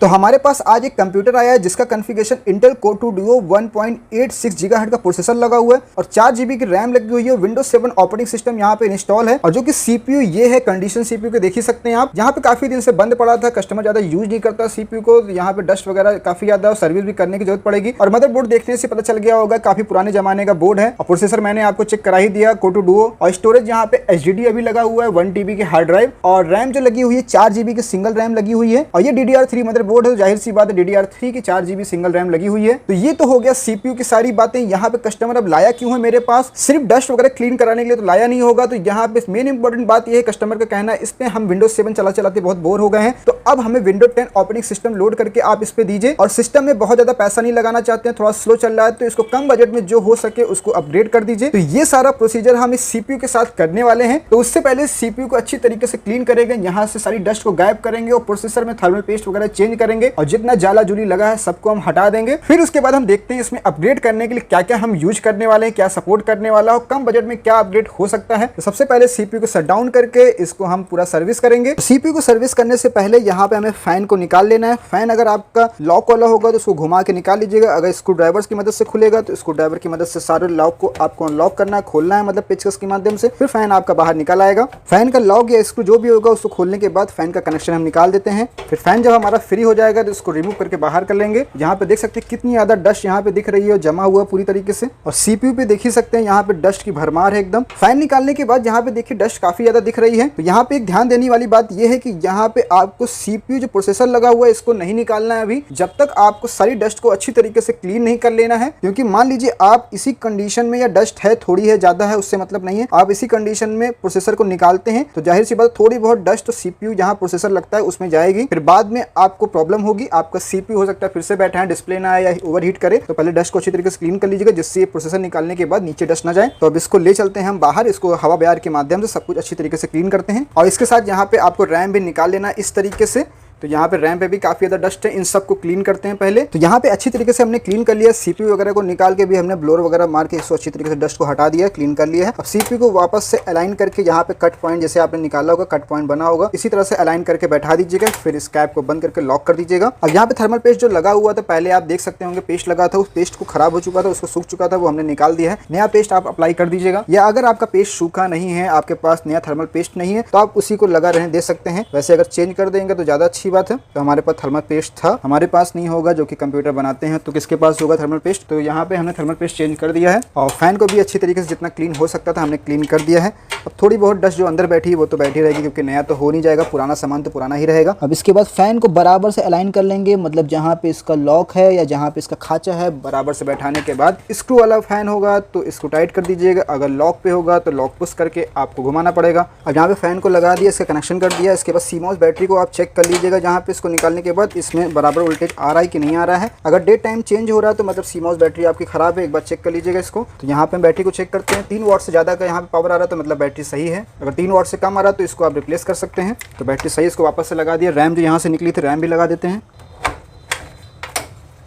तो हमारे पास आज एक कंप्यूटर आया है जिसका configuration Intel core 2 Duo 1.86 gigahertz का प्रोसेसर लगा हुआ है और 4 GB की रैम लगी हुई है। विंडोज 7 ऑपरेटिंग सिस्टम यहाँ पे इंस्टॉल है और जो कि सीपीयू ये है कंडीशन सीपीयू के देख ही सकते हैं आप। यहाँ पे काफी दिन से बंद पड़ा था, कस्टमर ज्यादा यूज नहीं करता सीपीयू को, यहाँ पे डस्ट वगैरह काफी ज्यादा सर्विस भी करने की जरूरत पड़ेगी। और मदरबोर्ड देखने से पता चल गया होगा काफी पुराने जमाने का बोर्ड है। और प्रोसेसर मैंने आपको चेक करा ही दिया कोर 2 डुओ। और स्टोरेज यहाँ पे HDD अभी लगा हुआ है 1 TB की हार्ड ड्राइव और रैम जो लगी हुई है 4 GB की सिंगल रैम लगी हुई है। और ये DDR3 मदरबोर्ड है, जाहिर सी बात है DDR3 की 4 GB सिंगल रैम लगी हुई है। तो ये तो हो गया सीपीयू की सारी बातें। यहाँ पे कस्टमर अब लाया क्यों है मेरे पास, सिर्फ डस्ट वगैरह क्लीन कराने के लिए तो लाया नहीं होगा। तो यहाँ पे मेन इंपॉर्टेंट बात ये है, कस्टमर का कहना है इसमें हम विंडोज 7 चलाते बहुत बोर हो गए हैं, तो अब हमें विंडोज 10 ऑपरेटिंग सिस्टम लोड करके आप इस पे दीजिए। और सिस्टम में बहुत ज्यादा पैसा नहीं लगाना चाहते हैं, थोड़ा स्लो चल रहा है, तो इसको कम बजट में जो हो सके उसको अपग्रेड कर दीजिए। तो ये सारा प्रोसीजर हम इस सीपीयू के साथ करने वाले हैं। तो उससे पहले सीपीयू को अच्छी तरीके से क्लीन करेंगे, यहाँ से सारी डस्ट को गायब करेंगे और प्रोसेसर में थर्मल पेस्ट वगैरह चेंज करेंगे और जितना जाला जुली लगा है सबको हम हटा देंगे। फिर उसके बाद हम देखते हैं इसमें अपग्रेड करने के लिए क्या क्या हम यूज करने वाले हैं, क्या सपोर्ट करने वाला है और कम बजट में क्या अपग्रेड हो सकता है। तो सबसे पहले सीपीयू को शट डाउन करके इसको हम पूरा सर्विस करेंगे। सीपीयू को सर्विस करने से पहले यहाँ पे हमें फैन को निकाल लेना है। फैन अगर आपका लॉक वाला होगा तो उसको घुमा के निकाल लीजिएगा, अगर स्क्रू ड्राइवर्स की मदद से खुलेगा तो स्क्रू ड्राइवर की मदद से सारे लॉक को आपको अनलॉक करना है, खोलना है, मतलब पेचकस के माध्यम से। फिर फैन आपका बाहर निकल आएगा। फैन का लॉक या स्क्रू जो भी होगा उसको खोलने के बाद फैन का कनेक्शन हम निकाल देते हैं। फिर फैन जब हमारा फ्री हो जाएगा तो इसको रिमूव करके बाहर कर लेंगे। यहाँ पे देख सकते हैं कितनी ज्यादा डस्ट यहाँ पे दिख रही है, जमा हुआ पूरी तरीके से। और सीपीयू पे देख ही सकते हैं यहाँ पे डस्ट की भरमार है एकदम। फैन निकालने के बाद यहाँ पे देखिए डस्ट काफी ज्यादा दिख रही है। तो यहाँ पे एक ध्यान देने वाली बात यह है कि यहाँ पे आपको सीपीयू जो प्रोसेसर लगा हुआ है इसको नहीं निकालना है अभी, जब तक आपको सारी डस्ट को अच्छी तरीके से क्लीन नहीं कर लेना है। क्योंकि मान लीजिए आप इसी कंडीशन में, या डस्ट है थोड़ी है ज्यादा है उससे मतलब नहीं है, आप इसी कंडीशन में प्रोसेसर को निकालते हैं तो जाहिर सी बात थोड़ी बहुत डस्ट तो सीपीयू जहाँ प्रोसेसर लगता है उसमें जाएगी। फिर बाद में आपको प्रॉब्लम होगी, आपका सीपीयू हो सकता है फिर से बैठा है, डिस्प्ले ना आए या ओवरहीट करे। तो पहले डस्ट को अच्छी तरीके से क्लीन कर लीजिएगा जिससे ये प्रोसेसर निकालने के बाद नीचे डस्ट ना जाए। तो अब इसको ले चलते हैं हम बाहर, इसको हवा बयार के माध्यम से सब कुछ अच्छी तरीके से क्लीन करते हैं। और इसके साथ यहाँ पे आपको रैम भी निकाल लेना इस तरीके से। तो यहाँ पे रैम पे भी काफी ज्यादा डस्ट है, इन सब को क्लीन करते हैं पहले। तो यहाँ पे अच्छी तरीके से हमने क्लीन कर लिया, सीपीयू वगैरह को निकाल के भी हमने ब्लोअर वगैरह मार के इसको अच्छी तरीके से डस्ट को हटा दिया, क्लीन कर लिया है। अब सीपीयू को वापस से अलाइन करके यहाँ पे कट पॉइंट जैसे आपने निकाला होगा, कट पॉइंट बना होगा, इसी तरह से अलाइन करके बैठा दीजिएगा। फिर इस कैप को बंद करके लॉक कर दीजिएगा। अब यहाँ पे थर्मल पेस्ट जो लगा हुआ था पहले आप देख सकते होंगे, पेस्ट लगा था, उस पेस्ट को खराब हो चुका था, उसको सूख चुका था, वो हमने निकाल दिया है। नया पेस्ट आप अप्लाई कर दीजिएगा, या अगर आपका पेस्ट सूखा नहीं है, आपके पास नया थर्मल पेस्ट नहीं है तो आप उसी को लगा रहने दे सकते हैं। वैसे अगर चेंज कर देंगे तो ज्यादा अच्छी बात है। तो हमारे पास थर्मल पेस्ट था, हमारे पास नहीं होगा जो कि कंप्यूटर बनाते हैं, तो किसके पास होगा थर्मल पेस्ट। तो यहाँ पे हमने थर्मल पेस्ट चेंज कर दिया है और फैन को भी अच्छी तरीके से जितना क्लीन हो सकता था हमने क्लीन कर दिया है। अब थोड़ी बहुत डस्ट जो अंदर बैठी है वो तो बैठी रहेगी क्योंकि नया तो हो नहीं जाएगा, पुराना सामान तो पुराना ही रहेगा। अब इसके बाद फैन को बराबर से अलाइन कर लेंगे, मतलब जहाँ पे इसका लॉक है या जहाँ पे इसका खांचा है बराबर से बैठाने के बाद स्क्रू वाला फैन होगा तो इसको टाइट कर दीजिएगा, अगर लॉक पे होगा तो लॉक पुश करके आपको घुमाना पड़ेगा। अब यहाँ पे फैन को लगा दिया, इसका कनेक्शन कर दिया। इसके बाद सीमॉस बैटरी को आप चेक कर लीजिएगा, जहाँ पे इसको निकालने के बाद इसमें बराबर वोल्टेज आ रहा है कि नहीं आ रहा है। अगर डे टाइम चेंज हो रहा है तो मतलब सीमॉस बैटरी आपकी खराब है, एक बार चेक कर लीजिएगा इसको। तो यहाँ पे बैटरी को चेक करते हैं, 3 वाट से ज्यादा का यहाँ पे पावर आ रहा है तो मतलब बैटरी सही है। अगर 3 वाट से कम आ रहा है तो इसको आप रिप्लेस कर सकते हैं। तो बैटरी सही, इसको वापस से लगा दिया। रैम जो यहाँ से निकली थी रैम भी लगा देते हैं।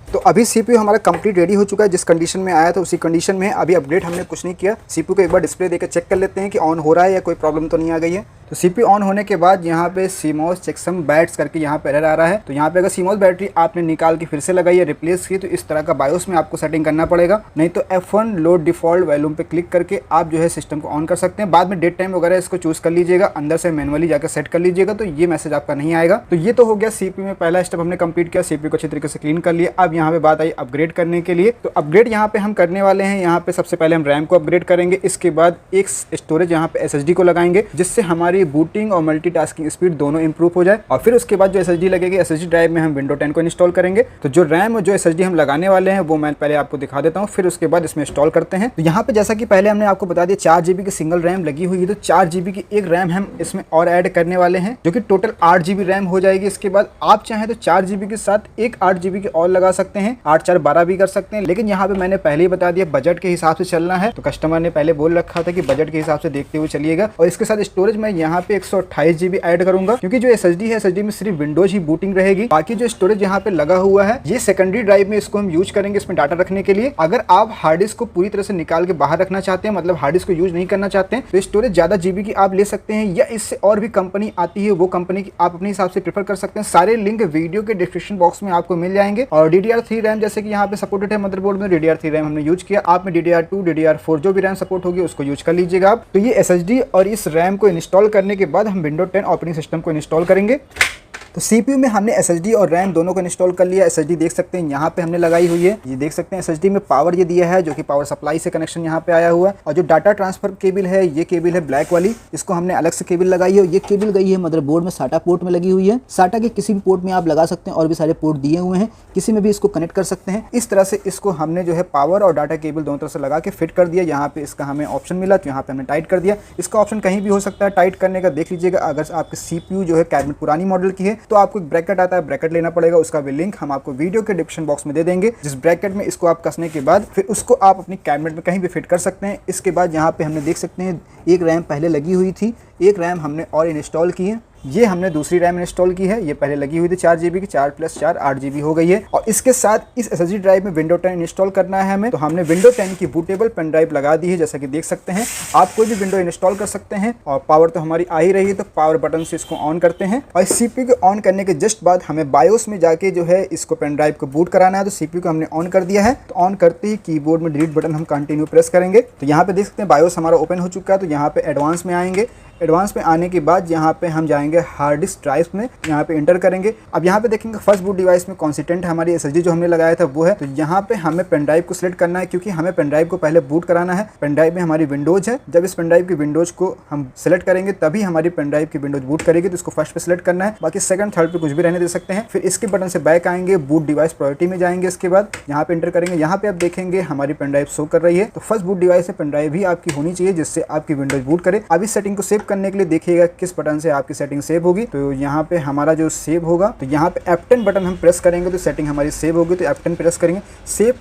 तो अभी सीपीयू हमारा कंप्लीट रेडी हो चुका है, जिस कंडीशन में आया था उसी कंडीशन में। अभी अपडेट हमने कुछ नहीं किया। सीपीयू को एक बार डिस्प्ले देकर चेक कर लेते हैं कि ऑन हो रहा है या कोई प्रॉब्लम तो नहीं आ गई है। तो सीपीयू ऑन होने के बाद यहाँ पे सीमॉस चेकसम बैट्स करके यहाँ पे एरर आ रहा है। तो यहाँ पे अगर सीमॉस बैटरी आपने निकाल के फिर से लगाई है, रिप्लेस की, तो इस तरह का बायोस में आपको सेटिंग करना पड़ेगा। नहीं तो F1 लोड डिफॉल्ट वॉल्यूम पे क्लिक करके आप जो है सिस्टम को ऑन कर सकते हैं। बाद में डेट टाइम वगैरह इसको चूज कर लीजिएगा, अंदर से मैनुअली जाकर सेट कर लीजिएगा, तो ये मैसेज आपका नहीं आएगा। तो ये तो हो गया सीपीयू में पहला स्टेप हमने कंप्लीट किया, सीपीयू को अच्छी तरीके से क्लीन कर लिया। अब यहाँ पे बात आई अपग्रेड करने के लिए। तो अपग्रेड यहाँ पे हम करने वाले हैं, यहाँ पे सबसे पहले हम रैम को अपग्रेड करेंगे, इसके बाद एक स्टोरेज यहाँ पे SSD को लगाएंगे जिससे हमारी बूटिंग और मल्टीटास्किंग स्पीड दोनों इंप्रूव हो जाए। और फिर उसके बाद जो SSD लगेगी, SSD ड्राइव में हम विंडो 10 को इंस्टॉल करेंगे। तो जो रैम और जो SSD हम लगाने वाले हैं वो मैं पहले आपको दिखा देता हूँ, फिर उसके बाद इसमें इंस्टॉल करते हैं। तो यहाँ पे जैसा कि पहले हमने आपको बता दिया 4 GB की सिंगल रैम लगी हुई है, तो 4 GB की एक रैम हम इसमें और ऐड करने वाले हैं जो कि टोटल 8 GB रैम हो जाएगी। इसके बाद आप चाहें तो 4 GB के साथ एक 8 GB की और लगा सकते हैं, 8 4 12 भी कर सकते हैं। लेकिन यहाँ पे मैंने पहले ही बता दिया बजट के हिसाब से चलना है, तो कस्टमर ने पहले बोल रखा था कि बजट के हिसाब से देखते हुए चलिएगा। और इसके साथ स्टोरेज मैं यहाँ पे 128 GB ऐड करूंगा, क्योंकि जो SSD है SSD में सिर्फ विंडोज ही बूटिंग रहेगी। बाकी जो स्टोरेज यहाँ पे लगा हुआ है ये सेकेंडरी ड्राइव में इसको हम यूज करेंगे इसमें डाटा रखने के लिए। अगर आप हार्ड डिस्क को पूरी तरह से निकाल के बाहर रखना चाहते हैं, मतलब हार्ड डिस्क को यूज नहीं करना चाहते हैं, तो स्टोरेज ज्यादा जीबी की आप ले सकते हैं, या इससे और भी कंपनी आती है वो कंपनी की आप अपने हिसाब से प्रेफर कर सकते हैं। सारे लिंक वीडियो के डिस्क्रिप्शन बॉक्स में आपको मिल जाएंगे। और DDR3 रैम जैसे कि यहाँ पे सपोर्टेड है मदरबोर्ड में, DDR3 रैम हमने यूज किया। आप में DDR2 DDR4 जो भी रैम सपोर्ट होगी उसको यूज कर लीजिएगा आप। तो ये SSD और इस रैम को इंस्टॉल करने के बाद हम विंडोज 10 ऑपरेटिंग सिस्टम को इंस्टॉल करेंगे। तो CPU में हमने SSD और रैम दोनों को इंस्टॉल कर लिया। SSD देख सकते हैं यहाँ पे हमने लगाई हुई है, ये देख सकते हैं SSD में पावर ये दिया है जो कि पावर सप्लाई से कनेक्शन यहाँ पे आया हुआ है। और जो डाटा ट्रांसफर केबल है ये केबल है ब्लैक वाली, इसको हमने अलग से केबल लगाई है। ये केबल गई है मदरबोर्ड में SATA पोर्ट में लगी हुई है। SATA के किसी भी पोर्ट में आप लगा सकते हैं, और भी सारे पोर्ट दिए हुए हैं, किसी में भी इसको कनेक्ट कर सकते हैं। इस तरह से इसको हमने जो है पावर और डाटा केबल दोनों तरह से लगा के फिट कर दिया। यहाँ पे इसका हमें ऑप्शन मिला तो यहाँ पे हमने टाइट कर दिया। इसका ऑप्शन कहीं भी हो सकता है टाइट करने का, देख लीजिएगा। अगर आपके CPU जो है कैबिनेट पुरानी मॉडल की है तो आपको एक ब्रैकेट आता है, ब्रैकेट लेना पड़ेगा। उसका भी लिंक हम आपको वीडियो के डिस्क्रिप्शन बॉक्स में दे देंगे। जिस ब्रैकेट में इसको आप कसने के बाद फिर उसको आप अपनी कैबिनेट में कहीं भी फिट कर सकते हैं। इसके बाद यहाँ पे हमने देख सकते हैं एक रैम पहले लगी हुई थी, एक रैम हमने और इंस्टॉल की है। ये हमने दूसरी रैम इंस्टॉल की है, ये पहले लगी हुई थी 4 GB की, 4 + 4 8 GB हो गई है। और इसके साथ इस SSD ड्राइव में विंडो 10 इंस्टॉल करना है हमें, तो हमने विंडो 10 की बूटेबल पेन ड्राइव लगा दी है। जैसा कि देख सकते हैं आप कोई भी विंडो इंस्टॉल कर सकते हैं। और पावर तो हमारी आ ही रही है, तो पावर बटन से इसको ऑन करते हैं। और CPU को ऑन करने के जस्ट बाद हमें बायोस में जाके जो है इसको पेन ड्राइव को बूट कराना है। तो CPU को हमने ऑन कर दिया है, तो ऑन करते ही कीबोर्ड में डिलीट बटन हम कंटिन्यू प्रेस करेंगे। तो यहाँ पे देख सकते हैं बायोस हमारा ओपन हो चुका है। तो यहाँ पे एडवांस में आएंगे। एडवांस में आने के बाद यहाँ पे हम जाएंगे हार्ड डिस्क ड्राइव में, यहाँ पे इंटर करेंगे। अब यहाँ पे देखेंगे फर्स्ट बूट डिवाइस में कॉन्सिस्टेंट हमारी SSD जो हमने लगाया था वो है। तो यहाँ पे हमें पेन ड्राइव को सिलेक्ट करना है, क्योंकि हमें पेन ड्राइव को पहले बूट कराना है। पेन ड्राइव में हमारी विंडोज है, जब इस पेन ड्राइव की विंडोज को हम सेलेक्ट करेंगे तभी हमारी पेन ड्राइव की विंडोज बूट करेगी। तो इसको फर्स्ट पे सिलेक्ट करना है, बाकी सेकंड थर्ड पे कुछ भी रहने दे सकते हैं। फिर इसके बटन से बैक आएंगे, बूट डिवाइस प्रायोरिटी में जाएंगे। इसके बाद यहाँ पे इंटर करेंगे। यहाँ पे आप देखेंगे हमारी पेन ड्राइव शो कर रही है। तो फर्स्ट बूट डिवाइस से पेन ड्राइव भी आपकी होनी चाहिए जिससे आपकी विंडोज बूट करे। अब इस सेटिंग को सेव करने के लिए देखिएगा किस बटन से आपकी सेटिंग सेव होगी। तो यहाँ पे हमारा जो सेव होगा, तो यहाँ पे F10 बटन हम प्रेस करेंगे तो सेटिंग हमारी सेव होगी। तो F10 प्रेस करेंगे, save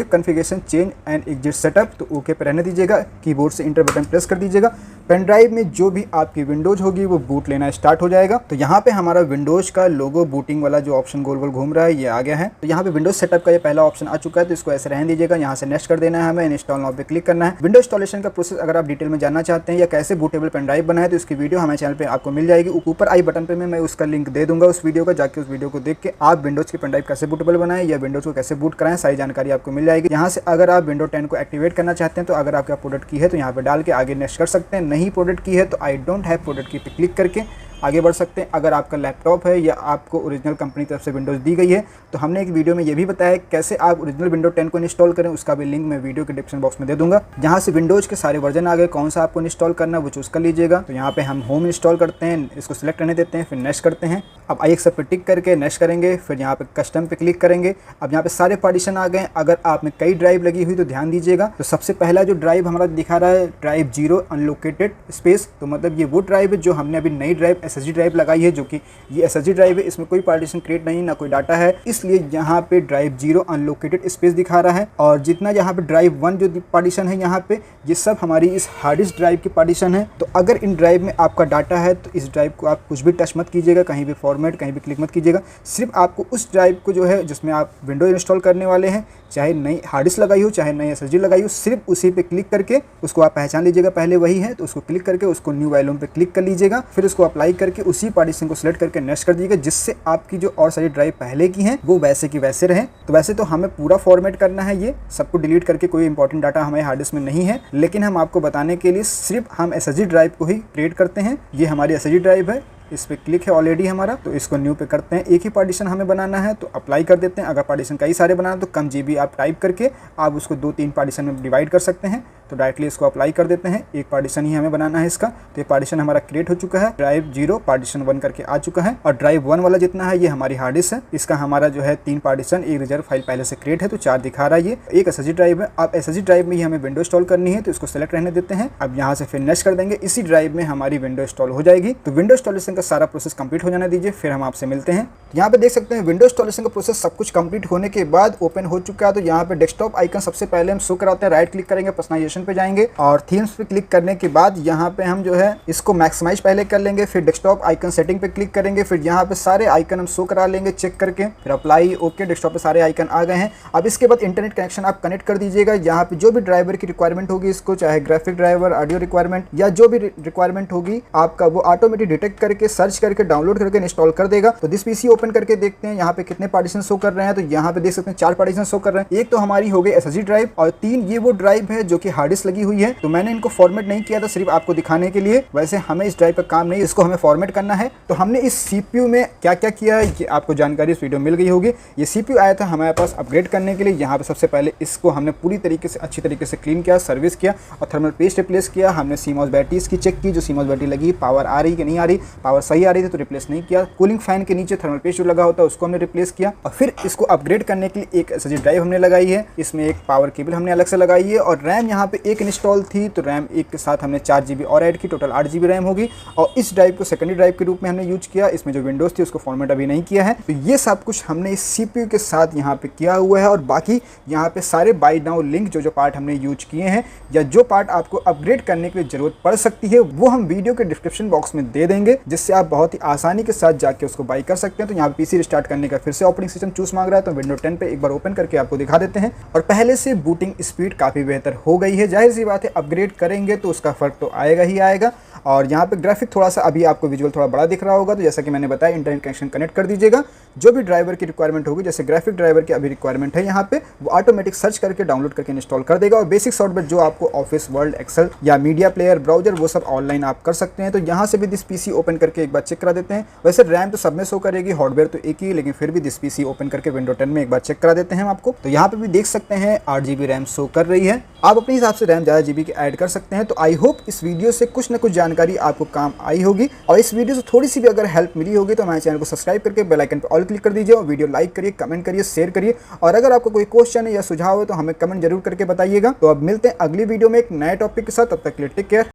configuration change and exit setup, तो ओके पे रहने दीजिएगा। कीबोर्ड से इंटर बटन प्रेस कर दीजिएगा। पेन ड्राइव में जो भी आपकी विंडोज होगी वो बूट लेना स्टार्ट हो जाएगा। तो यहाँ पे हमारा विंडोज का लोगो बूटिंग वाला जो ऑप्शन गोल गोल घूम रहा है ये आ गया है। तो यहाँ पे विंडोज सेटअप का ये पहला ऑप्शन आ चुका है, तो इसको ऐसे रहने दीजिएगा। यहाँ से नेक्स्ट कर देना है, हमें इंस्टॉल नाउ पे क्लिक करना है। विंडो इंस्टॉलेशन का प्रोसेस अगर आप डिटेल में जानना चाहते हैं या कैसे बूटेबल पेन ड्राइव बनाए तो इसकी वीडियो हमारे चैनल पे आपको मिल जाएगी। ऊपर आई बटन पे मैं उसका लिंक दे दूंगा उस वीडियो का, जाके उस वीडियो को देख के आप विंडोज की पेन ड्राइव कैसे बूटेबल बनाएं या विंडोज को कैसे बूट कराएं सारी जानकारी आपको मिल जाएगी। यहाँ से अगर आप विंडो 10 को एक्टिवेट करना चाहते हैं तो अगर आपका प्रोडक्ट की है तो यहाँ पे डाल के आगे नेक्स्ट कर सकते हैं। नहीं प्रोडक्ट की है तो आई डोंट हैव प्रोडक्ट की पे क्लिक करके आगे बढ़ सकते हैं। अगर आपका लैपटॉप है या आपको ओरिजिनल कंपनी तरफ से विंडोज़ दी गई है तो हमने एक वीडियो में ये भी बताया कैसे आप ओरिजिनल विंडो 10 को इंस्टॉल करें, उसका भी लिंक मैं वीडियो के डिस्क्रिप्शन बॉक्स में दे दूंगा। जहाँ से विंडोज़ के सारे वर्जन आ गए, कौन सा आपको इंस्टॉल करना है वो चूज़ कर लीजिएगा। तो यहाँ पे हम होम इंस्टॉल करते हैं, इसको सिलेक्ट करने देते हैं, फिर नेक्स्ट करते हैं। अब आई एक्सेप्ट पे टिक करके नेक्स्ट करेंगे, फिर यहाँ पे कस्टम पे क्लिक करेंगे। अब यहाँ पे सारे पार्टीशन आ गए। अगर आप में कई ड्राइव लगी हुई तो ध्यान दीजिएगा। तो सबसे पहला जो ड्राइव हमारा दिखा रहा है ड्राइव 0 अनलोकेटेड स्पेस, तो मतलब ये वो ड्राइव है जो हमने अभी नई ड्राइव SSD ड्राइव लगाई है, जो कि ये SSD ड्राइव है। इसमें कोई पार्टीशन क्रिएट नहीं, ना कोई डाटा है, इसलिए यहाँ पे ड्राइव 0 अनलोकेटेड स्पेस दिखा रहा है। और जितना यहाँ पे ड्राइव 1 जो पार्टीशन है यहाँ पे ये सब हमारी इस हार्ड डिस्क ड्राइव की पार्टीशन है। तो अगर इन ड्राइव में आपका डाटा है तो इस ड्राइव को आप कुछ भी टच मत कीजिएगा, कहीं भी फॉर्मेट कहीं भी क्लिक मत कीजिएगा। सिर्फ आपको उस ड्राइव को जो है जिसमें आप विंडो इंस्टॉल करने वाले हैं, चाहे नई हार्ड डिस्क लगाई हो चाहे नई SSD लगाई हो, सिर्फ उसी पे क्लिक करके उसको आप पहचान लीजिएगा पहले वही है, तो उसको क्लिक करके उसको न्यू वॉल्यूम पे क्लिक कर लीजिएगा। फिर उसको अप्लाई करके उसी पार्टीशन को सिलेक्ट करके नेक्स्ट कर दीजिएगा, जिससे आपकी जो और सारी ड्राइव पहले की हैं वो वैसे की वैसे रहें। तो वैसे तो हमें पूरा फॉर्मेट करना है, ये सबको डिलीट करके, कोई इंपॉर्टेंट डाटा हमारे हार्ड डिस्क में नहीं है, लेकिन हम आपको बताने के लिए सिर्फ हम SSD ड्राइव को ही क्रिएट करते हैं। ये हमारी SSD ड्राइव है, इस पे क्लिक है ऑलरेडी हमारा, तो इसको न्यू पे करते हैं। एक ही पार्टीशन हमें बनाना है तो अप्लाई कर देते हैं। अगर पार्टीशन कई सारे बनाना तो कम GB आप टाइप करके आप उसको 2-3 पार्टीशन में डिवाइड कर सकते हैं। तो डायरेक्टली इसको अप्लाई कर देते हैं। एक पार्टीशन ही हमें बनाना है इसका, तो ये पार्टीशन हमारा क्रिएट हो चुका है। ड्राइव 0 पार्टीशन 1 करके आ चुका है, और ड्राइव 1 वाला जितना है ये हमारी हार्ड डिस्क है। इसका हमारा जो है 3 पार्टीशन, एक रिजर्व फाइल पहले से क्रिएट है तो 4 दिखा रहा है। ये एक SSD ड्राइव है। अब SSD ड्राइव में ही हमें विंडो इंस्टॉल करनी है तो इसको सेलेक्ट रहने देते हैं। अब यहाँ से फिर नेक्स्ट कर देंगे, इसी ड्राइव में हमारी विंडो इंस्टॉल हो जाएगी। तो विंडो इंस्टॉलेशन का सारा प्रोसेस कंप्लीट हो जाने दीजिए, फिर हम आपसे मिलते हैं। यहाँ पे देख सकते हैं विंडो इंस्टॉलेशन का प्रोसेस सब कुछ कंप्लीट होने के बाद ओपन हो चुका है। तो यहाँ पे डेस्कटॉप आइकन सबसे पहले हम शो कराते हैं, राइट क्लिक करेंगे, पर्सनलाइजेशन ऑप्शन पे जाएंगे और थीम्स पे क्लिक करने के बाद यहाँ पे हम जो है इसको मैक्सिमाइज पहले कर लेंगे, फिर डेस्कटॉप आइकन सेटिंग पे क्लिक करेंगे, फिर यहाँ पे सारे आइकन हम शो करा लेंगे चेक करके, फिर अप्लाई ओके, डेस्कटॉप पे सारे आइकन आ गए हैं। अब इसके बाद इंटरनेट कनेक्शन आप कनेक्ट कर दीजिएगा। यहाँ पे जो भी ड्राइवर की रिक्वायरमेंट होगी इसको, चाहे ग्राफिक ड्राइवर, ऑडियो रिक्वायरमेंट या जो भी रिक्वायरमेंट होगी आपका, वो ऑटोमेटिक डिटेक्ट करके सर्च करके डाउनलोड करके इंस्टॉल कर देगा। तो दिस पीसी ओपन करके देखते हैं यहाँ पे कितने पार्टीशन शो कर रहे हैं। तो यहाँ पे देख सकते हैं 4 पार्टीशन शो कर रहे हैं। एक तो हमारी हो गई एसएसडी ड्राइव और 3 ये वो ड्राइव है जो कि हार्ड डिस्क लगी हुई है। तो मैंने इनको फॉर्मेट नहीं किया था, सिर्फ आपको दिखाने के लिए। वैसे हमें इस ड्राइव पर काम नहीं, इसको हमें फॉर्मेट करना है। तो हमने इस सीपीयू में क्या क्या किया है ये आपको जानकारी इस वीडियो में मिल गई होगी। ये सीपीयू आया था हमारे पास अपग्रेड करने के लिए। यहाँ पे सबसे पहले इसको हमने पूरी तरीके से अच्छी तरीके से क्लीन किया, सर्विस किया और थर्मल पेस्ट रिप्लेस किया। हमने सीमॉस बैटरीज की चेक की, जो सीमॉस बैटरी लगी पावर आ रही कि नहीं आ रही, पावर सही आ रही थी तो रिप्लेस नहीं किया। कूलिंग फैन के नीचे थर्मल पेस्ट जो लगा होता है उसको हमने रिप्लेस किया और फिर इसको अपग्रेड करने के लिए एक एसएसडी ड्राइव हमने लगाई है। इसमें एक पावर केबल हमने अलग से लगाई है और रैम यहाँ पे एक इंस्टॉल थी, तो रैम एक के साथ हमने 4 GB और ऐड की, टोटल 8 GB रैम होगी। और इस ड्राइव को सेकेंडरी ड्राइव के रूप में हमने यूज किया। इसमें जो विंडोज थी उसको फॉर्मेट अभी नहीं किया है। तो ये सब कुछ हमने इस सीपीयू के साथ यहाँ पे किया हुआ है। और बाकी यहाँ पे सारे बाय नाउ लिंक जो पार्ट हमने यूज किए हैं या जो पार्ट आपको अपग्रेड करने की जरूरत पड़ सकती है वो हम वीडियो के डिस्क्रिप्शन बॉक्स में दे देंगे, जिससे आप बहुत ही आसानी के साथ जाके उसको बाई कर सकते हैं। तो यहाँ पे पीसी रिस्टार्ट करने का फिर से ऑपरेटिंग सिस्टम चूज मांग रहा है, तो विंडो 10 पे एक बार ओपन करके आपको दिखा देते हैं। और पहले से बूटिंग स्पीड काफ़ी बेहतर हो गई है। जाहिर सी बात है अपग्रेड करेंगे तो उसका फर्क तो आएगा ही आएगा। और यहाँ पे ग्राफिक थोड़ा सा अभी आपको विजुअल थोड़ा बड़ा दिख रहा होगा। तो जैसा कि मैंने बताया इंटरनेट कनेक्शन कनेक्ट कर दीजिएगा। जो भी ड्राइवर की रिक्वायरमेंट होगी, जैसे ग्राफिक ड्राइवर की अभी रिक्वायरमेंट है यहाँ पे, वो ऑटोमेटिक सर्च करके डाउनलोड करके इंस्टॉल कर देगा। और बेसिक सॉफ्टवेयर जो आपको ऑफिस, वर्ड, एक्सेल या मीडिया प्लेयर, ब्राउजर, वो सब ऑनलाइन आप कर सकते हैं। तो यहाँ से भी दिस पीसी ओपन करके एक बार चेक करा देते हैं। वैसे रैम तो सब में शो करेगी, हार्डवेयर तो एक ही, लेकिन फिर भी दिस पीसी ओपन करके विंडो 10 में एक बार चेक करा देते हैं आपको। तो यहाँ पे भी देख सकते हैं 8 GB रैम शो कर रही है। आप अपने हिसाब से रैम ज़्यादा GB की ऐड कर सकते हैं। तो आई होप इस वीडियो से कुछ ना कुछ जानकारी आपको काम आई होगी। और इस वीडियो से थोड़ी सी भी अगर हेल्प मिली होगी तो हमारे चैनल को सब्सक्राइब करके बेल आइकन पर ऑल क्लिक कर दीजिए और वीडियो लाइक करिए, कमेंट करिए, शेयर करिए। और अगर आपको कोई क्वेश्चन है या सुझाव है तो हमें कमेंट जरूर करके बताइएगा। तो अब मिलते हैं अगली वीडियो में एक नए टॉपिक के साथ। तब तक के लिए टेक केयर।